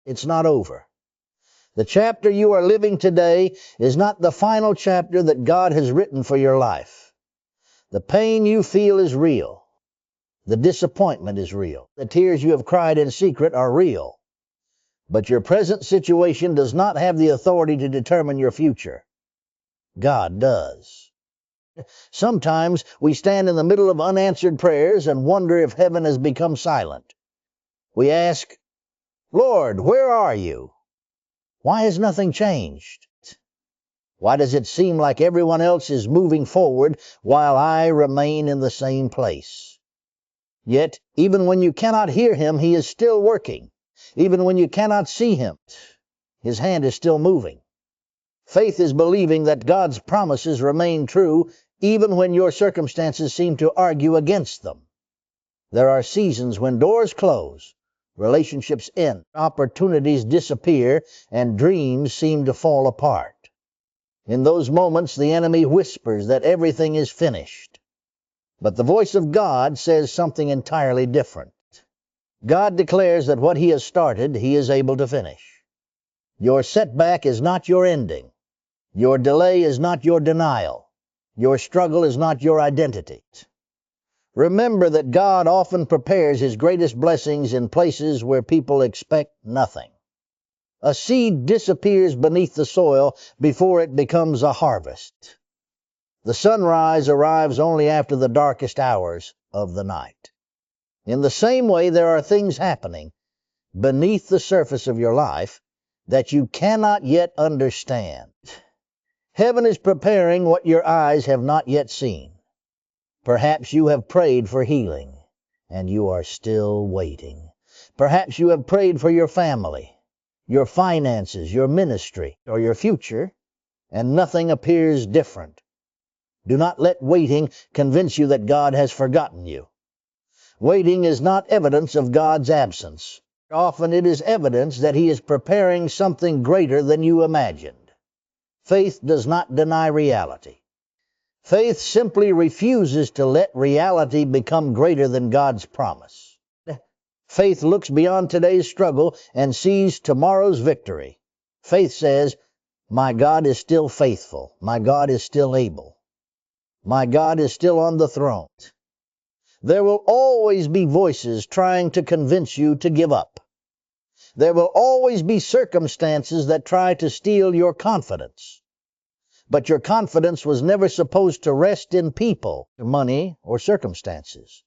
It's not over. The chapter you are living today is not the final chapter that God has written for your life. The pain you feel is real. The disappointment is real. The tears you have cried in secret are real. But your present situation does not have the authority to determine your future. God does. Sometimes we stand in the middle of unanswered prayers and wonder if heaven has become silent. We ask, Lord, where are you? Why has nothing changed? Why does it seem like everyone else is moving forward while I remain in the same place? Yet, even when you cannot hear Him, He is still working. Even when you cannot see Him, His hand is still moving. Faith is believing that God's promises remain true even when your circumstances seem to argue against them. There are seasons when doors close, relationships end, opportunities disappear, and dreams seem to fall apart. In those moments, the enemy whispers that everything is finished. But the voice of God says something entirely different. God declares that what He has started, He is able to finish. Your setback is not your ending. Your delay is not your denial. Your struggle is not your identity. Remember that God often prepares His greatest blessings in places where people expect nothing. A seed disappears beneath the soil before it becomes a harvest. The sunrise arrives only after the darkest hours of the night. In the same way, there are things happening beneath the surface of your life that you cannot yet understand. Heaven is preparing what your eyes have not yet seen. Perhaps you have prayed for healing, and you are still waiting. Perhaps you have prayed for your family, your finances, your ministry, or your future, and nothing appears different. Do not let waiting convince you that God has forgotten you. Waiting is not evidence of God's absence. Often it is evidence that He is preparing something greater than you imagined. Faith does not deny reality. Faith simply refuses to let reality become greater than God's promise. Faith looks beyond today's struggle and sees tomorrow's victory. Faith says, my God is still faithful. My God is still able. My God is still on the throne. There will always be voices trying to convince you to give up. There will always be circumstances that try to steal your confidence. But your confidence was never supposed to rest in people, money, or circumstances.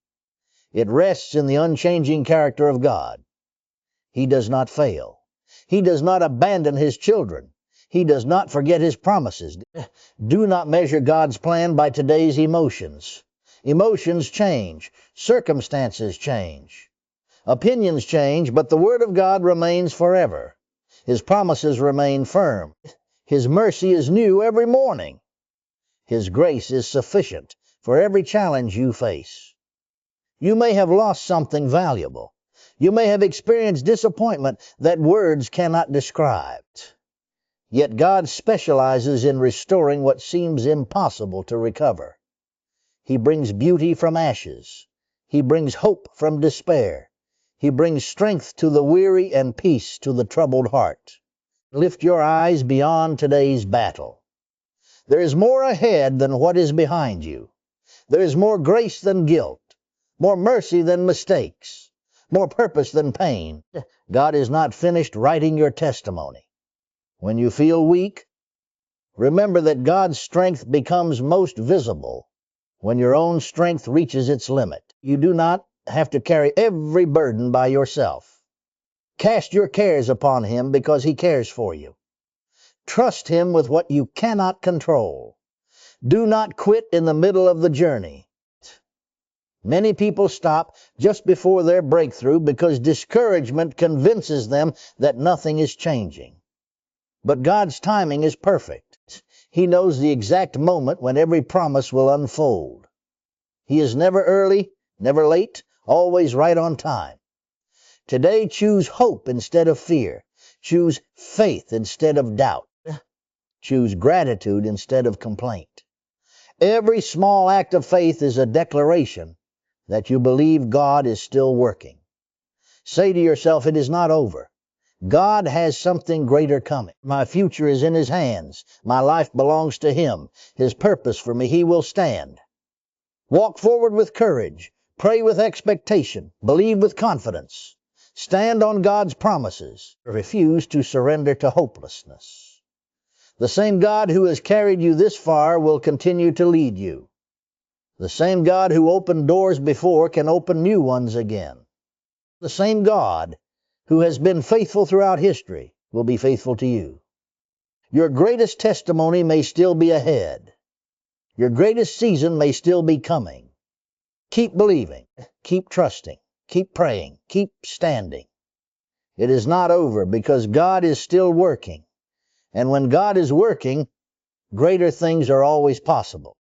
It rests in the unchanging character of God. He does not fail. He does not abandon His children. He does not forget His promises. Do not measure God's plan by today's emotions. Emotions change. Circumstances change. Opinions change, but the Word of God remains forever. His promises remain firm. His mercy is new every morning. His grace is sufficient for every challenge you face. You may have lost something valuable. You may have experienced disappointment that words cannot describe. Yet God specializes in restoring what seems impossible to recover. He brings beauty from ashes. He brings hope from despair. He brings strength to the weary and peace to the troubled heart. Lift your eyes beyond today's battle. There is more ahead than what is behind you. There is more grace than guilt, more mercy than mistakes, more purpose than pain. God is not finished writing your testimony. When you feel weak, remember that God's strength becomes most visible when your own strength reaches its limit. You do not have to carry every burden by yourself. Cast your cares upon Him because He cares for you. Trust Him with what you cannot control. Do not quit in the middle of the journey. Many people stop just before their breakthrough because discouragement convinces them that nothing is changing. But God's timing is perfect. He knows the exact moment when every promise will unfold. He is never early, never late, always right on time. Today, choose hope instead of fear. Choose faith instead of doubt. Choose gratitude instead of complaint. Every small act of faith is a declaration that you believe God is still working. Say to yourself, it is not over. God has something greater coming. My future is in His hands. My life belongs to Him. His purpose for me, He will stand. Walk forward with courage. Pray with expectation. Believe with confidence. Stand on God's promises. Refuse to surrender to hopelessness. The same God who has carried you this far will continue to lead you. The same God who opened doors before can open new ones again. The same God who has been faithful throughout history will be faithful to you. Your greatest testimony may still be ahead. Your greatest season may still be coming. Keep believing, keep trusting, keep praying, keep standing. It is not over because God is still working. And when God is working, greater things are always possible.